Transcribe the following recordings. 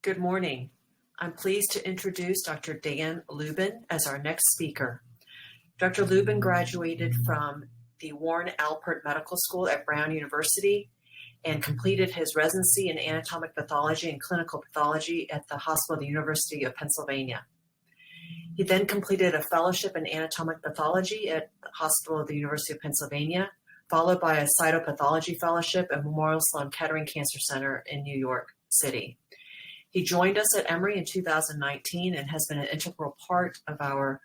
Good morning. I'm pleased to introduce Dr. Dan Lubin as our next speaker. Dr. Lubin graduated from the Warren Alpert Medical School at Brown University and completed his residency in anatomic pathology and clinical pathology at the Hospital of the University of Pennsylvania. He then completed a fellowship in anatomic pathology at the Hospital of the University of Pennsylvania, followed by a cytopathology fellowship at Memorial Sloan Kettering Cancer Center in New York City. He joined us at Emory in 2019 and has been an integral part of our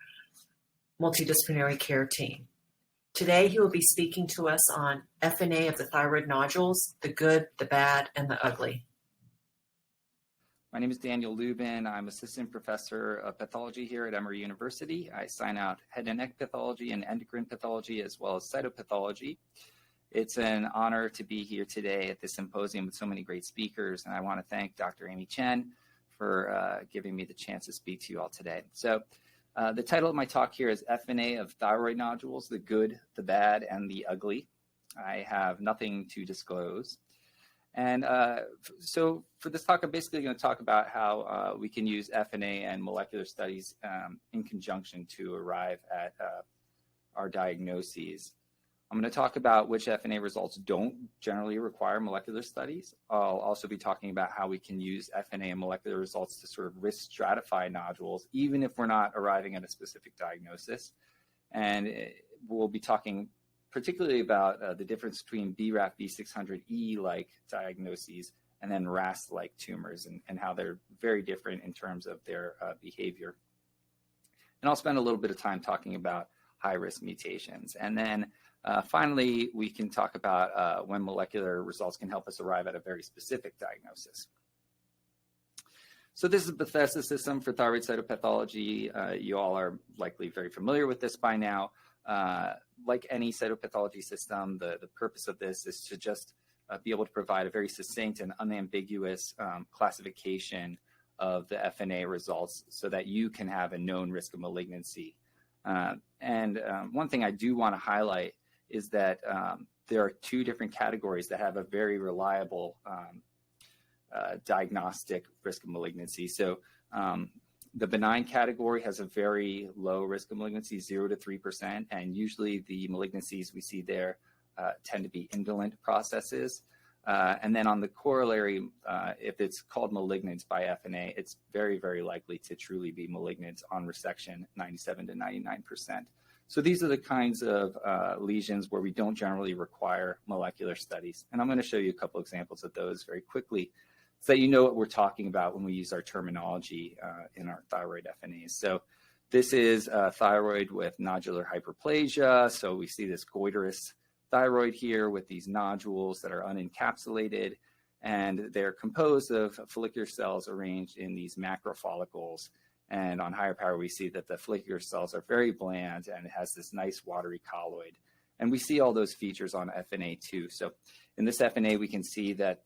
multidisciplinary care team. Today, he will be speaking to us on FNA of the thyroid nodules, the good, the bad, and the ugly. My name is Daniel Lubin. I'm assistant professor of pathology here at Emory University. I sign out head and neck pathology and endocrine pathology as well as cytopathology. It's an honor to be here today at this symposium with so many great speakers, and I want to thank Dr. Amy Chen for giving me the chance to speak to you all today. So the title of my talk here is FNA of thyroid nodules, the good, the bad, and the ugly. I have nothing to disclose. And so for this talk, I'm basically going to talk about how we can use FNA and molecular studies in conjunction to arrive at our diagnoses. I'm going to talk about which FNA results don't generally require molecular studies. I'll also be talking about how we can use FNA and molecular results to sort of risk stratify nodules, even if we're not arriving at a specific diagnosis. And we'll be talking particularly about the difference between BRAF V600E-like diagnoses and then RAS-like tumors and how they're very different in terms of their behavior. And I'll spend a little bit of time talking about high-risk mutations. And then finally, we can talk about when molecular results can help us arrive at a very specific diagnosis. So this is the Bethesda system for thyroid cytopathology. You all are likely very familiar with this by now. Like any cytopathology system, the purpose of this is to just be able to provide a very succinct and unambiguous classification of the FNA results so that you can have a known risk of malignancy. And one thing I do want to highlight is that there are two different categories that have a very reliable diagnostic risk of malignancy. So the benign category has a very low risk of malignancy, 0 to 3%, and usually the malignancies we see there tend to be indolent processes. And then on the corollary, if it's called malignant by FNA, it's very, very likely to truly be malignant on resection, 97 to 99%. So these are the kinds of lesions where we don't generally require molecular studies. And I'm going to show you a couple examples of those very quickly so that you know what we're talking about when we use our terminology in our thyroid FNAs. So this is thyroid with nodular hyperplasia. So we see this goitrous thyroid here with these nodules that are unencapsulated, and they're composed of follicular cells arranged in these macrofollicles. And on higher power, we see that the follicular cells are very bland and it has this nice watery colloid. And we see all those features on FNA too. So in this FNA, we can see that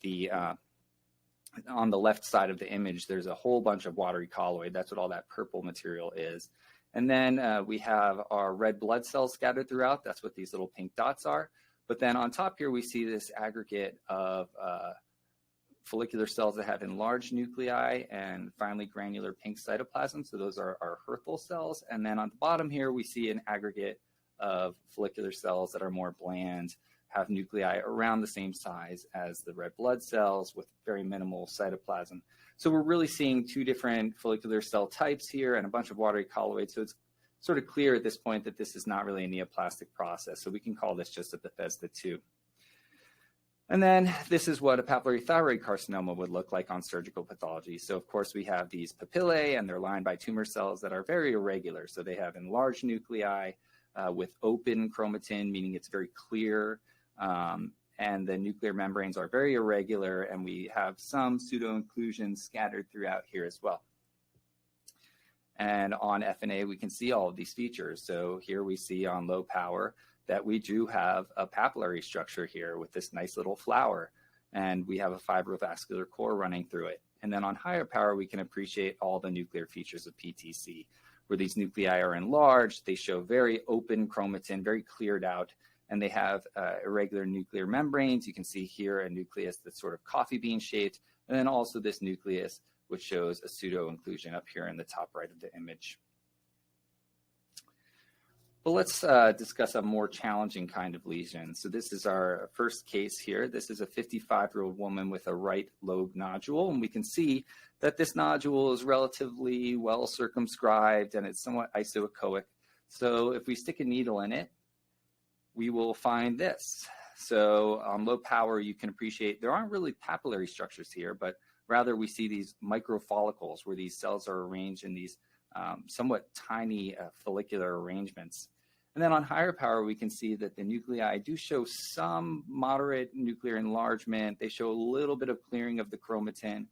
on the left side of the image, there's a whole bunch of watery colloid. That's what all that purple material is. And then we have our red blood cells scattered throughout. That's what these little pink dots are. But then on top here, we see this aggregate of follicular cells that have enlarged nuclei and finely granular pink cytoplasm. So those are our Hürthle cells. And then on the bottom here, we see an aggregate of follicular cells that are more bland, have nuclei around the same size as the red blood cells with very minimal cytoplasm. So we're really seeing two different follicular cell types here and a bunch of watery colloids. So it's sort of clear at this point that this is not really a neoplastic process. So we can call this just a Bethesda 2. And then this is what a papillary thyroid carcinoma would look like on surgical pathology. So of course we have these papillae and they're lined by tumor cells that are very irregular. So they have enlarged nuclei with open chromatin, meaning it's very clear. And the nuclear membranes are very irregular, and we have some pseudo-inclusions scattered throughout here as well. And on FNA, we can see all of these features. So here we see on low power that we do have a papillary structure here with this nice little flower, and we have a fibrovascular core running through it. And then on higher power, we can appreciate all the nuclear features of PTC, where these nuclei are enlarged, they show very open chromatin, very cleared out, and they have irregular nuclear membranes. You can see here a nucleus that's sort of coffee bean shaped, and then also this nucleus which shows a pseudo-inclusion up here in the top right of the image. But let's discuss a more challenging kind of lesion. So this is our first case here. This is a 55-year-old woman with a right lobe nodule, and we can see that this nodule is relatively well circumscribed and it's somewhat isoechoic. So if we stick a needle in it, we will find this. So on low power, you can appreciate there aren't really papillary structures here, but rather we see these microfollicles where these cells are arranged in these somewhat tiny follicular arrangements. And then on higher power, we can see that the nuclei do show some moderate nuclear enlargement. They show a little bit of clearing of the chromatin,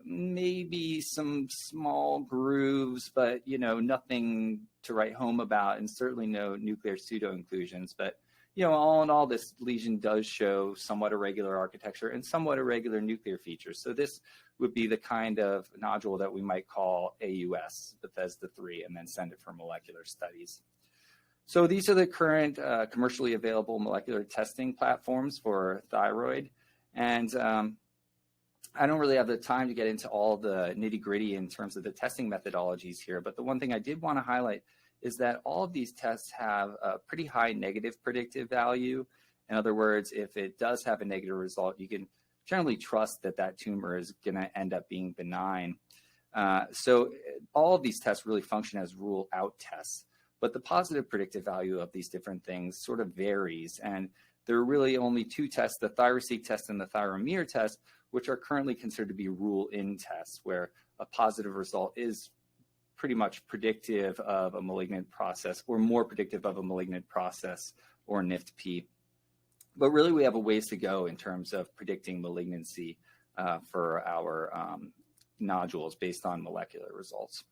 maybe some small grooves, but nothing to write home about, and certainly no nuclear pseudo-inclusions. But all in all, this lesion does show somewhat irregular architecture and somewhat irregular nuclear features. So this would be the kind of nodule that we might call AUS, Bethesda 3, and then send it for molecular studies. So these are the current commercially available molecular testing platforms for thyroid. And I don't really have the time to get into all the nitty-gritty in terms of the testing methodologies here, but the one thing I did want to highlight is that all of these tests have a pretty high negative predictive value. In other words, if it does have a negative result, you can generally trust that that tumor is going to end up being benign. So all of these tests really function as rule-out tests, but the positive predictive value of these different things sort of varies. And there are really only two tests, the ThyroSeq test and the Thyromer test, which are currently considered to be rule-in tests, where a positive result is pretty much predictive of a malignant process, or more predictive of a malignant process or NIFTP. But really, we have a ways to go in terms of predicting malignancy for our nodules based on molecular results.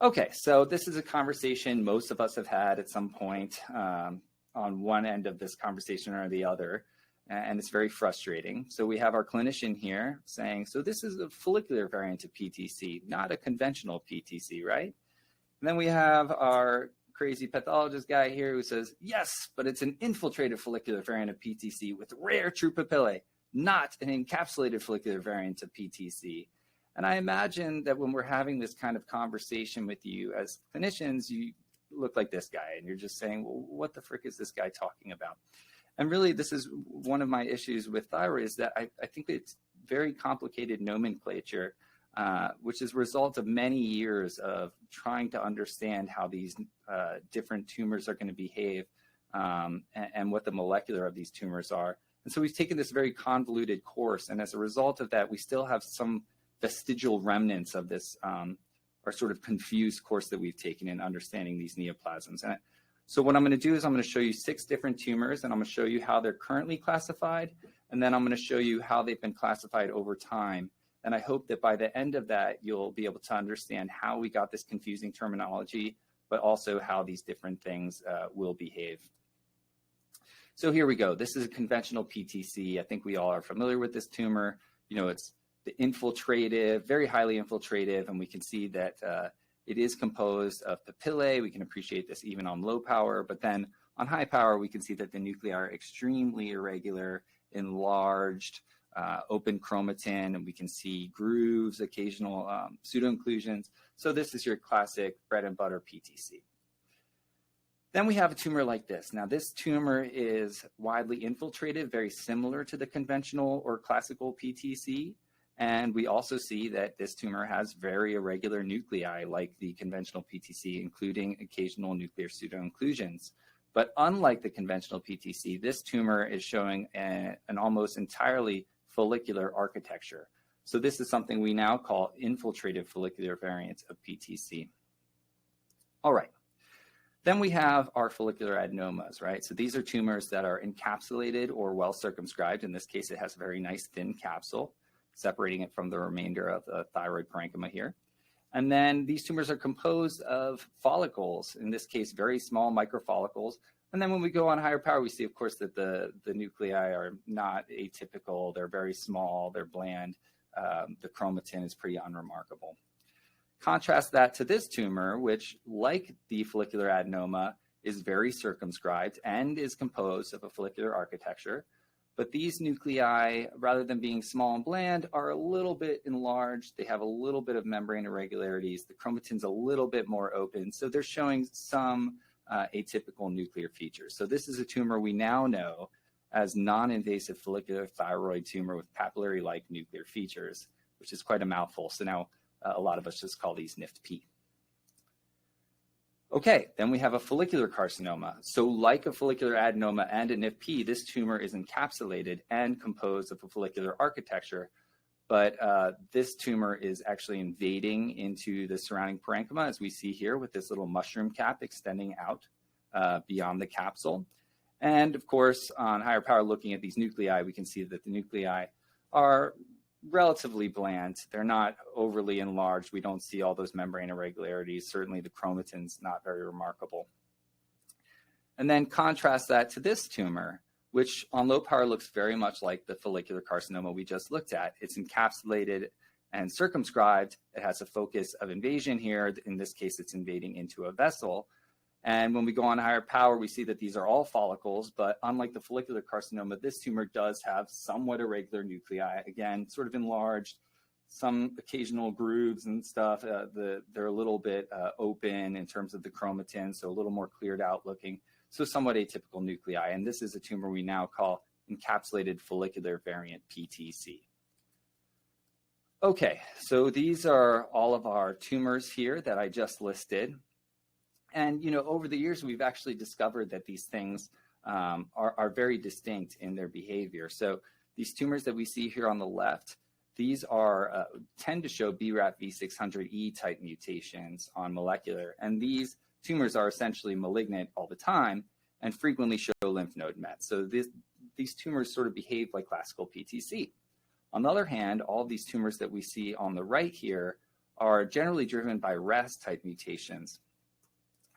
Okay, so this is a conversation most of us have had at some point on one end of this conversation or the other, and it's very frustrating. So we have our clinician here saying, so this is a follicular variant of PTC, not a conventional PTC, right? And then we have our crazy pathologist guy here who says, yes, but it's an infiltrated follicular variant of PTC with rare true papillae, not an encapsulated follicular variant of PTC. And I imagine that when we're having this kind of conversation with you as clinicians, you look like this guy and you're just saying, well, what the frick is this guy talking about? And really, this is one of my issues with thyroid, is that I think it's very complicated nomenclature, which is a result of many years of trying to understand how these different tumors are going to behave and what the molecular of these tumors are. And so we've taken this very convoluted course. And as a result of that, we still have some vestigial remnants of this, our sort of confused course that we've taken in understanding these neoplasms. And so what I'm going to do is I'm going to show you 6 different tumors, and I'm going to show you how they're currently classified, and then I'm going to show you how they've been classified over time. And I hope that by the end of that, you'll be able to understand how we got this confusing terminology, but also how these different things will behave. So here we go. This is a conventional PTC. I think we all are familiar with this tumor. It's the infiltrative, very highly infiltrative, and we can see that it is composed of papillae. We can appreciate this even on low power, but then on high power, we can see that the nuclei are extremely irregular, enlarged, open chromatin, and we can see grooves, occasional pseudo-inclusions. So this is your classic bread and butter PTC. Then we have a tumor like this. Now, this tumor is widely infiltrated, very similar to the conventional or classical PTC. And we also see that this tumor has very irregular nuclei like the conventional PTC, including occasional nuclear pseudo-inclusions. But unlike the conventional PTC, this tumor is showing an almost entirely follicular architecture. So this is something we now call infiltrative follicular variant of PTC. All right. Then we have our follicular adenomas, right? So these are tumors that are encapsulated or well circumscribed. In this case, it has a very nice thin capsule, separating it from the remainder of the thyroid parenchyma here. And then these tumors are composed of follicles, in this case, very small microfollicles. And then when we go on higher power, we see, of course, that the nuclei are not atypical. They're very small, they're bland. The chromatin is pretty unremarkable. Contrast that to this tumor, which, like the follicular adenoma, is very circumscribed and is composed of a follicular architecture. But these nuclei, rather than being small and bland, are a little bit enlarged. They have a little bit of membrane irregularities. The chromatin's a little bit more open. So they're showing some atypical nuclear features. So this is a tumor we now know as non-invasive follicular thyroid tumor with papillary-like nuclear features, which is quite a mouthful. So now a lot of us just call these NIFTP. Okay, then we have a follicular carcinoma. So like a follicular adenoma and a NIFTP, this tumor is encapsulated and composed of a follicular architecture, but this tumor is actually invading into the surrounding parenchyma, as we see here with this little mushroom cap extending out beyond the capsule. And of course, on higher power, looking at these nuclei, we can see that the nuclei are relatively bland. They're not overly enlarged. We don't see all those membrane irregularities. Certainly the chromatin's not very remarkable. And then contrast that to this tumor, which on low power looks very much like the follicular carcinoma we just looked at. It's encapsulated and circumscribed. It has a focus of invasion here. In this case, it's invading into a vessel. And when we go on higher power, we see that these are all follicles, but unlike the follicular carcinoma, this tumor does have somewhat irregular nuclei, again, sort of enlarged, some occasional grooves and stuff. They're a little bit open in terms of the chromatin, so a little more cleared out looking, so somewhat atypical nuclei. And this is a tumor we now call encapsulated follicular variant PTC. Okay, so these are all of our tumors here that I just listed. And, you know, over the years, we've actually discovered that these things are very distinct in their behavior. So these tumors that we see here on the left, these are tend to show BRAF V600E type mutations on molecular. And these tumors are essentially malignant all the time and frequently show lymph node mets. So these tumors sort of behave like classical PTC. On the other hand, all of these tumors that we see on the right here are generally driven by RAS type mutations.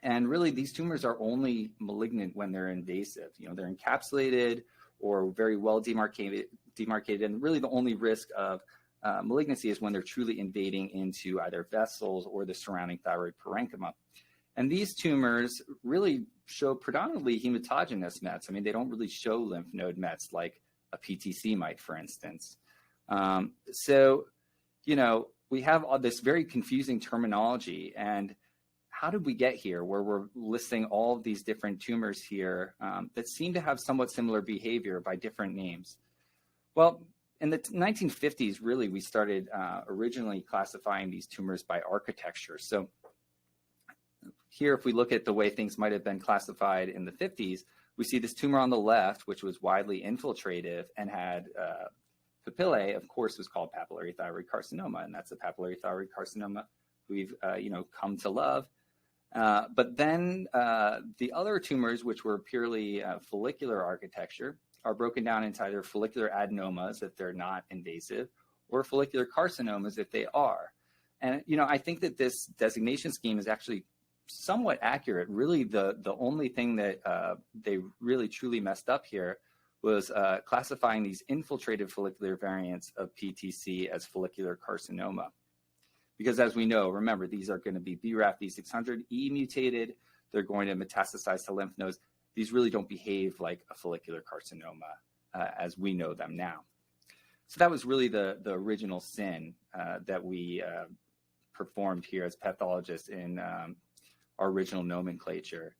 And really, these tumors are only malignant when they're invasive. You know, they're encapsulated or very well demarcated, and really the only risk of malignancy is when they're truly invading into either vessels or the surrounding thyroid parenchyma. And these tumors really show predominantly hematogenous mets. I mean, they don't really show lymph node mets like a PTC might, for instance. So, you know, we have all this very confusing terminology, and how did we get here where we're listing all of these different tumors here that seem to have somewhat similar behavior by different names? Well, in the 1950s, really, we started originally classifying these tumors by architecture. So here, if we look at the way things might have been classified in the 50s, we see this tumor on the left, which was widely infiltrative and had papillae, of course, was called papillary thyroid carcinoma, and that's a papillary thyroid carcinoma we've come to love. But then the other tumors, which were purely follicular architecture, are broken down into either follicular adenomas if they're not invasive, or follicular carcinomas if they are. And I think that this designation scheme is actually somewhat accurate. Really, the only thing that they really truly messed up here was classifying these infiltrative follicular variants of PTC as follicular carcinoma. Because as we know, remember, these are going to be BRAF V600E mutated. They're going to metastasize to lymph nodes. These really don't behave like a follicular carcinoma as we know them now. So that was really the original sin that we performed here as pathologists in our original nomenclature.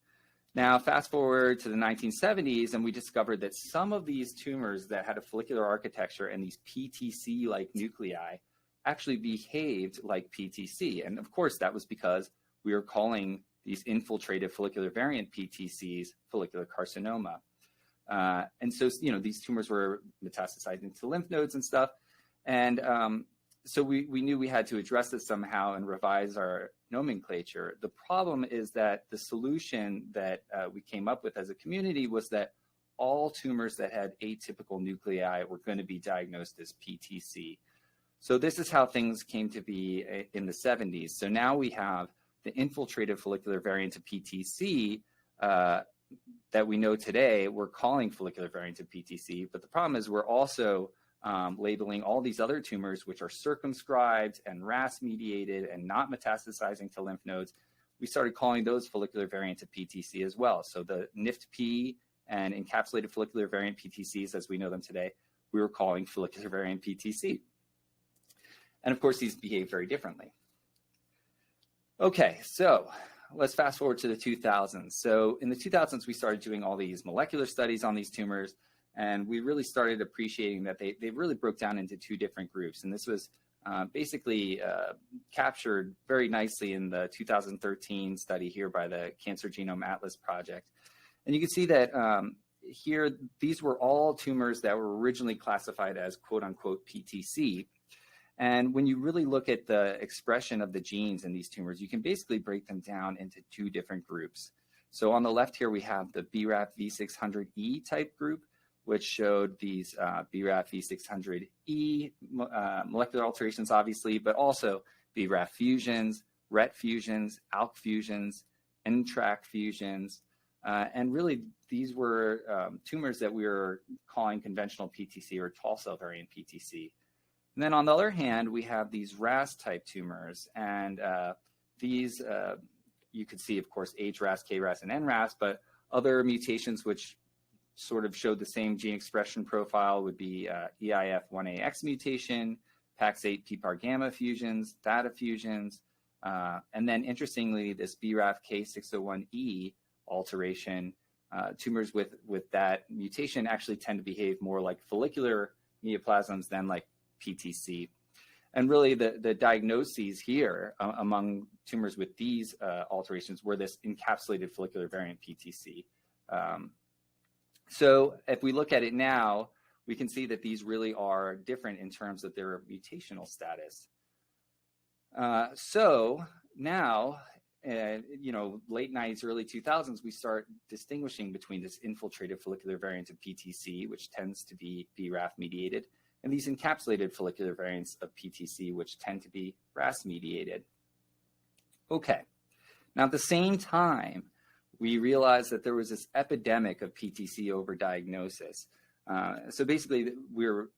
Now, fast forward to the 1970s, and we discovered that some of these tumors that had a follicular architecture and these PTC-like nuclei actually behaved like PTC. And of course, that was because we were calling these infiltrative follicular variant PTCs follicular carcinoma. And so, these tumors were metastasizing to lymph nodes and stuff. And so we knew we had to address this somehow and revise our nomenclature. The problem is that the solution that we came up with as a community was that all tumors that had atypical nuclei were going to be diagnosed as PTC. So this is how things came to be in the 70s. So now we have the infiltrative follicular variant of PTC that we know today, we're calling follicular variant of PTC. But the problem is we're also labeling all these other tumors, which are circumscribed and RAS-mediated and not metastasizing to lymph nodes. We started calling those follicular variants of PTC as well. So the NIFTP and encapsulated follicular variant PTCs, as we know them today, we were calling follicular variant PTC. And of course, these behave very differently. Okay, so let's fast forward to the 2000s. So in the 2000s, we started doing all these molecular studies on these tumors, and we really started appreciating that they really broke down into two different groups. And this was basically captured very nicely in the 2013 study here by the Cancer Genome Atlas Project. And you can see that here, these were all tumors that were originally classified as quote unquote PTC. And when you really look at the expression of the genes in these tumors, you can basically break them down into two different groups. So on the left here, we have the BRAF V600E type group, which showed these BRAF V600E molecular alterations, obviously, but also BRAF fusions, RET fusions, ALK fusions, NTRK fusions. And really, these were tumors that we were calling conventional PTC or tall cell variant PTC. And then on the other hand, we have these RAS type tumors. And these, you could see, of course, HRAS, KRAS, and NRAS, but other mutations which sort of showed the same gene expression profile would be EIF1AX mutation, PAX8 PPAR gamma fusions, theta fusions, and then interestingly, this BRAF K601E alteration, tumors with that mutation actually tend to behave more like follicular neoplasms than like PTC. And really the diagnoses here among tumors with these alterations were this encapsulated follicular variant PTC. So if we look at it now, we can see that these really are different in terms of their mutational status. So now, late 90s, early 2000s, we start distinguishing between this infiltrated follicular variant of PTC, which tends to be BRAF mediated, and these encapsulated follicular variants of PTC, which tend to be RAS mediated. Okay, now at the same time, we realized that there was this epidemic of PTC overdiagnosis. So basically, we were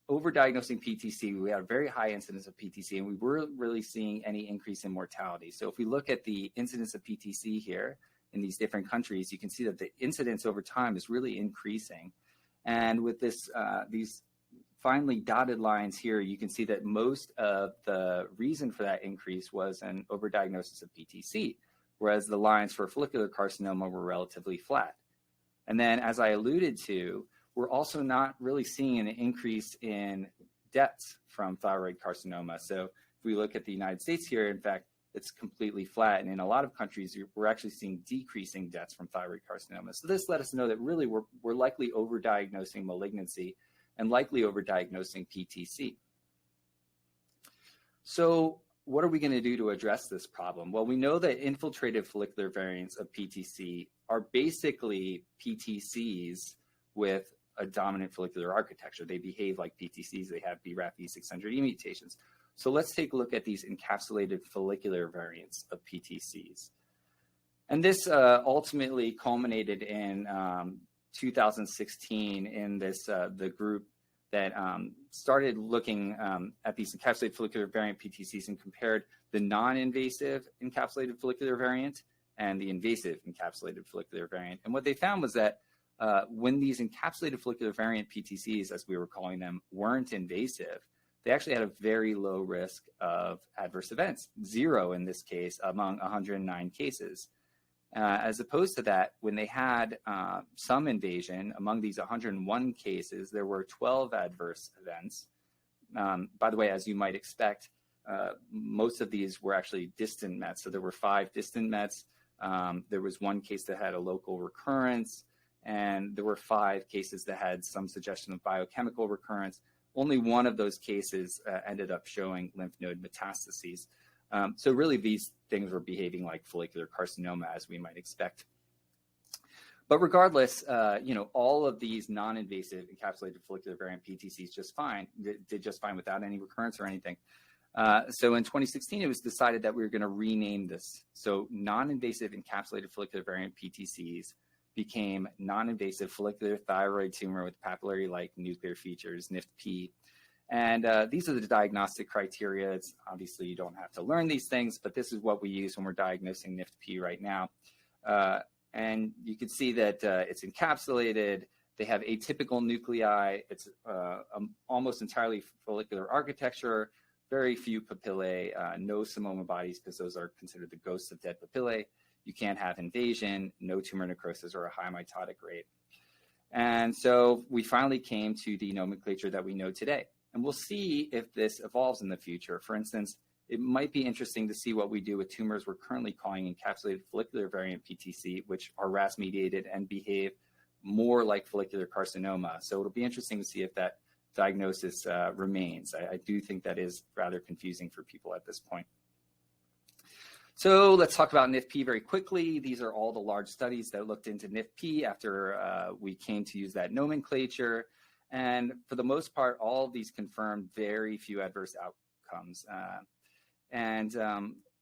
overdiagnosing PTC. We had a very high incidence of PTC, and we weren't really seeing any increase in mortality. So if we look at the incidence of PTC here in these different countries, you can see that the incidence over time is really increasing. And with this, these finely dotted lines here, you can see that most of the reason for that increase was an overdiagnosis of PTC, whereas the lines for follicular carcinoma were relatively flat. And then, as I alluded to, we're also not really seeing an increase in deaths from thyroid carcinoma. So if we look at the United States here, in fact, it's completely flat. And in a lot of countries, we're actually seeing decreasing deaths from thyroid carcinoma. So this let us know that really we're likely overdiagnosing malignancy and likely overdiagnosing PTC. So what are we going to do to address this problem? Well, we know that infiltrated follicular variants of PTC are basically PTCs with a dominant follicular architecture. They behave like PTCs. They have BRAF V600E mutations. So let's take a look at these encapsulated follicular variants of PTCs. And this ultimately culminated in 2016 in this the group that started looking at these encapsulated follicular variant PTCs and compared the non-invasive encapsulated follicular variant and the invasive encapsulated follicular variant. And what they found was that when these encapsulated follicular variant PTCs, as we were calling them, weren't invasive, they actually had a very low risk of adverse events, 0 in this case among 109 cases. As opposed to that, when they had some invasion, among these 101 cases, there were 12 adverse events. By the way, as you might expect, most of these were actually distant mets. So there were 5 distant mets. There was 1 case that had a local recurrence, and there were 5 cases that had some suggestion of biochemical recurrence. Only 1 of those cases ended up showing lymph node metastases. So really, these things were behaving like follicular carcinoma, as we might expect. But regardless, all of these non-invasive encapsulated follicular variant PTCs did just fine without any recurrence or anything. So in 2016, it was decided that we were going to rename this. So non-invasive encapsulated follicular variant PTCs became non-invasive follicular thyroid tumor with papillary-like nuclear features, NIFTP. And these are the diagnostic criteria. It's obviously, you don't have to learn these things, but this is what we use when we're diagnosing NIFTP right now. And you can see that it's encapsulated. They have atypical nuclei. It's almost entirely follicular architecture, very few papillae, no psammoma bodies because those are considered the ghosts of dead papillae. You can't have invasion, no tumor necrosis, or a high mitotic rate. And so we finally came to the nomenclature that we know today. And we'll see if this evolves in the future. For instance, it might be interesting to see what we do with tumors we're currently calling encapsulated follicular variant PTC, which are RAS-mediated and behave more like follicular carcinoma. So it'll be interesting to see if that diagnosis remains. I do think that is rather confusing for people at this point. So let's talk about NIFTP very quickly. These are all the large studies that looked into NIFTP after we came to use that nomenclature. And for the most part, all of these confirmed very few adverse outcomes.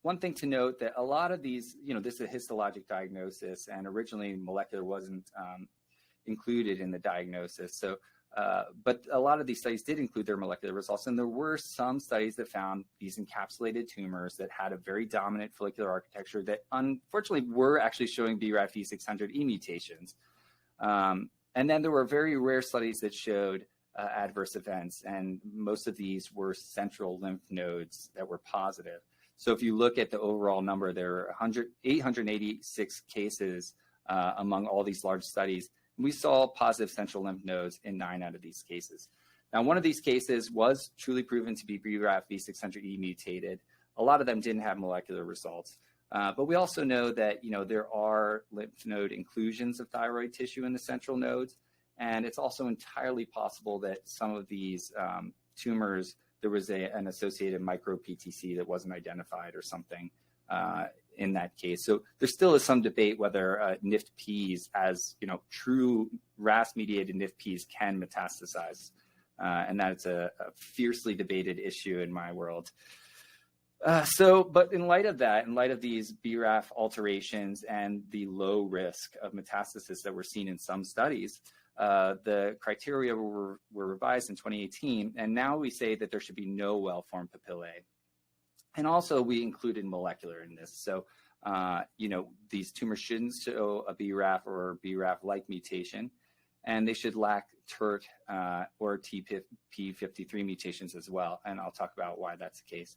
One thing to note that a lot of these, this is a histologic diagnosis, and originally molecular wasn't included in the diagnosis. So, but a lot of these studies did include their molecular results, and there were some studies that found these encapsulated tumors that had a very dominant follicular architecture that unfortunately were actually showing BRAF V600E mutations. And then there were very rare studies that showed adverse events, and most of these were central lymph nodes that were positive. So if you look at the overall number, there are 886 cases among all these large studies. We saw positive central lymph nodes in 9 out of these cases. Now, one of these cases was truly proven to be BRAF V600E mutated. A lot of them didn't have molecular results. But we also know that, there are lymph node inclusions of thyroid tissue in the central nodes. And it's also entirely possible that some of these tumors, there was an associated micro PTC that wasn't identified or something in that case. So there still is some debate whether NIFTPs, as true RAS-mediated NIFTPs, can metastasize, and that's a fiercely debated issue in my world. But in light of that, in light of these BRAF alterations and the low risk of metastasis that we're seeing in some studies, the criteria were revised in 2018, and now we say that there should be no well-formed papillae. And also we included molecular in this. So, these tumors shouldn't show a BRAF or BRAF-like mutation, and they should lack TERT or TP53 mutations as well. And I'll talk about why that's the case.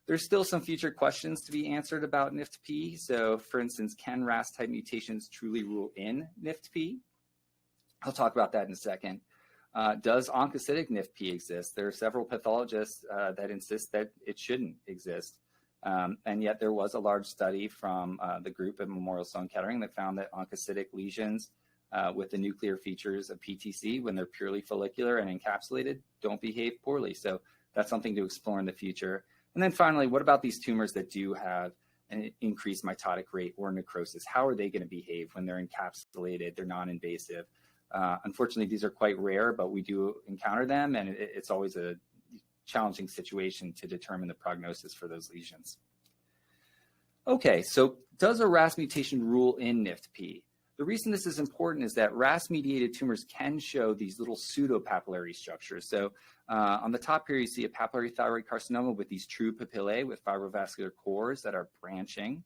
There's still some future questions to be answered about NIFTP. So, for instance, can RAS-type mutations truly rule in NIFTP? I'll talk about that in a second. Does oncocytic NIFTP exist? There are several pathologists that insist that it shouldn't exist. And yet there was a large study from the group at Memorial Sloan Kettering that found that oncocytic lesions with the nuclear features of PTC, when they're purely follicular and encapsulated, don't behave poorly. So that's something to explore in the future. And then finally, what about these tumors that do have an increased mitotic rate or necrosis? How are they going to behave when they're encapsulated, they're non-invasive? Unfortunately, these are quite rare, but we do encounter them, and it's always a challenging situation to determine the prognosis for those lesions. Okay, so does a RAS mutation rule in NIFTP? The reason this is important is that RAS-mediated tumors can show these little pseudopapillary structures. So on the top here, you see a papillary thyroid carcinoma with these true papillae with fibrovascular cores that are branching.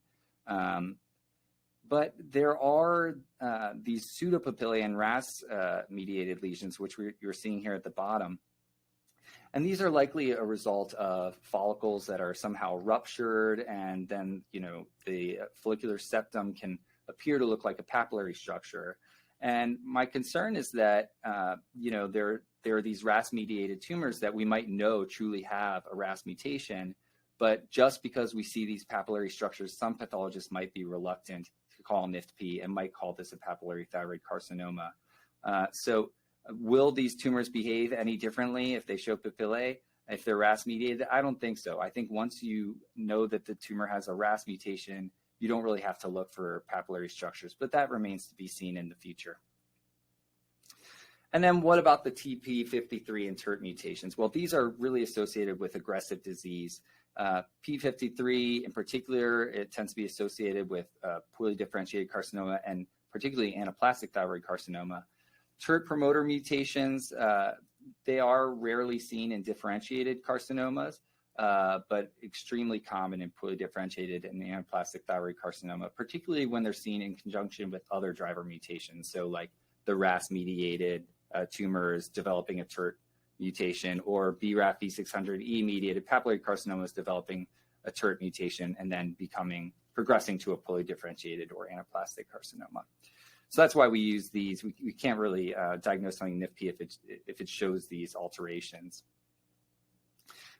But there are these pseudopapillae and RAS-mediated lesions, which you're seeing here at the bottom. And these are likely a result of follicles that are somehow ruptured, and then, the follicular septum can appear to look like a papillary structure. And my concern is that, there are these RAS-mediated tumors that we might know truly have a RAS mutation, but just because we see these papillary structures, some pathologists might be reluctant to call NIFTP and might call this a papillary thyroid carcinoma. So will these tumors behave any differently if they show papillae, if they're RAS-mediated? I don't think so. I think once you know that the tumor has a RAS mutation, you don't really have to look for papillary structures, but that remains to be seen in the future. And then what about the TP53 and TERT mutations? Well, these are really associated with aggressive disease. P53 in particular, it tends to be associated with poorly differentiated carcinoma and particularly anaplastic thyroid carcinoma. TERT promoter mutations, they are rarely seen in differentiated carcinomas, but extremely common in poorly differentiated and anaplastic thyroid carcinoma, particularly when they're seen in conjunction with other driver mutations. So like the RAS-mediated tumors developing a TERT mutation, or BRAF V600E mediated papillary carcinomas developing a TERT mutation and then progressing to a poorly differentiated or anaplastic carcinoma. So that's why we use these. We can't really diagnose something NIFTP if it shows these alterations.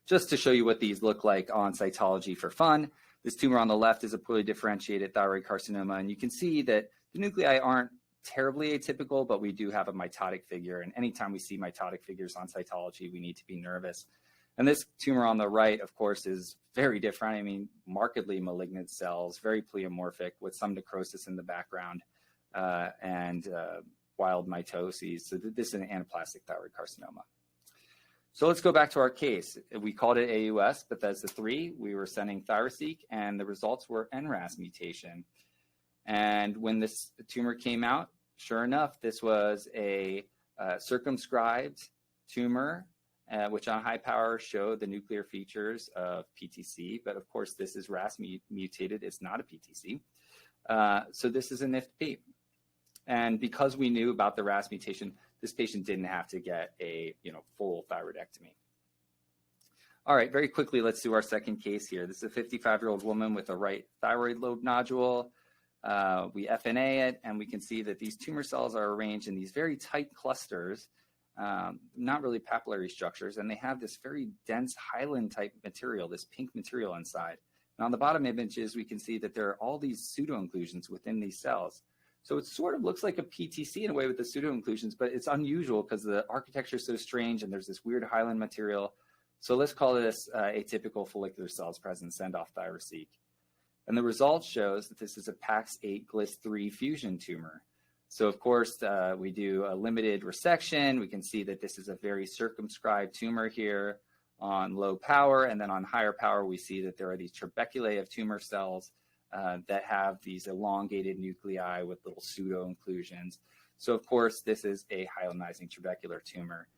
Just to show you what these look like on cytology for fun, this tumor on the left is a poorly differentiated thyroid carcinoma, and you can see that the nuclei aren't terribly atypical, but we do have a mitotic figure, and anytime we see mitotic figures on cytology, we need to be nervous. And this tumor on the right, of course, is very different. I mean, markedly malignant cells, very pleomorphic with some necrosis in the background and wild mitoses. So this is an anaplastic thyroid carcinoma. So let's go back to our case. We called it AUS, Bethesda 3. We were sending ThyroSeq, and the results were NRAS mutation. And when this tumor came out, sure enough, this was a circumscribed tumor, which on high power showed the nuclear features of PTC. But of course, this is RAS mutated. It's not a PTC. So this is a NIFTP. And because we knew about the RAS mutation, this patient didn't have to get a full thyroidectomy. All right, very quickly, let's do our second case here. This is a 55-year-old woman with a right thyroid lobe nodule. We FNA it, and we can see that these tumor cells are arranged in these very tight clusters, not really papillary structures, and they have this very dense hyaline-type material, this pink material inside. And on the bottom images, we can see that there are all these pseudo-inclusions within these cells. So it sort of looks like a PTC in a way with the pseudo-inclusions, but it's unusual because the architecture is so strange and there's this weird hyaline material. So let's call this atypical follicular cells present, send off ThyroSeq. And the result shows that this is a PAX8 GLIS3 fusion tumor. So of course, we do a limited resection. We can see that this is a very circumscribed tumor here on low power, and then on higher power, we see that there are these trabeculae of tumor cells that have these elongated nuclei with little pseudo-inclusions. So of course, this is a hyalinizing trabecular tumor.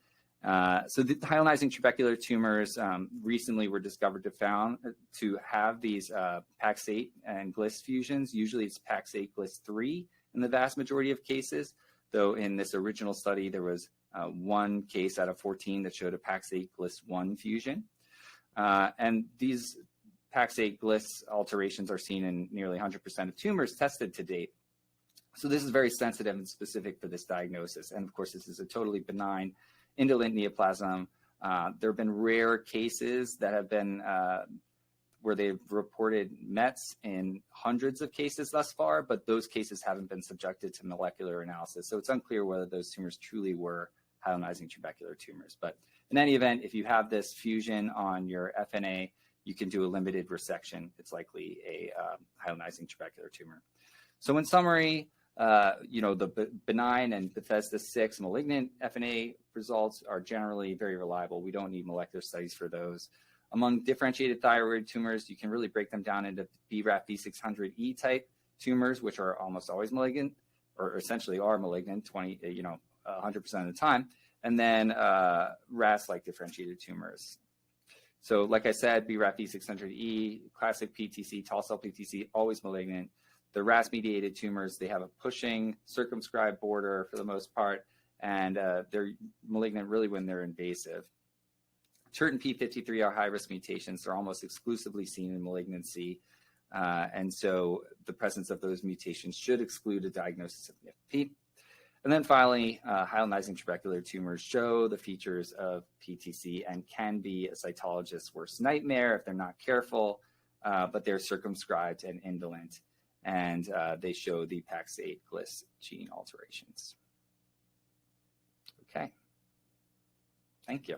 So the hyalinizing trabecular tumors recently were discovered to have these PAX8 and GLIS fusions. Usually it's PAX8 GLIS3 in the vast majority of cases, though in this original study there was one case out of 14 that showed a PAX8 GLIS1 fusion. And these PAX8 GLIS alterations are seen in nearly 100% of tumors tested to date. So this is very sensitive and specific for this diagnosis. And of course, this is a totally benign indolent neoplasm. There have been rare cases that have been where they've reported METs in hundreds of cases thus far, but those cases haven't been subjected to molecular analysis. So it's unclear whether those tumors truly were hyalinizing trabecular tumors. But in any event, if you have this fusion on your FNA, you can do a limited resection. It's likely a hyalinizing trabecular tumor. So in summary, the benign and Bethesda 6 malignant FNA results are generally very reliable. We don't need molecular studies for those. Among differentiated thyroid tumors, you can really break them down into BRAF V600E type tumors, which are almost always malignant, or essentially are malignant 100% of the time, and then RAS-like differentiated tumors. So like I said, BRAF V600E, classic PTC, tall cell PTC, always malignant. The RAS-mediated tumors, they have a pushing, circumscribed border for the most part, and they're malignant really when they're invasive. TERT and P53 are high-risk mutations. They're almost exclusively seen in malignancy, and so the presence of those mutations should exclude a diagnosis of NIFTP. And then finally, hyalinizing trabecular tumors show the features of PTC and can be a cytologist's worst nightmare if they're not careful, but they're circumscribed and indolent, and they show the PAX8 GLIS gene alterations. Okay, thank you.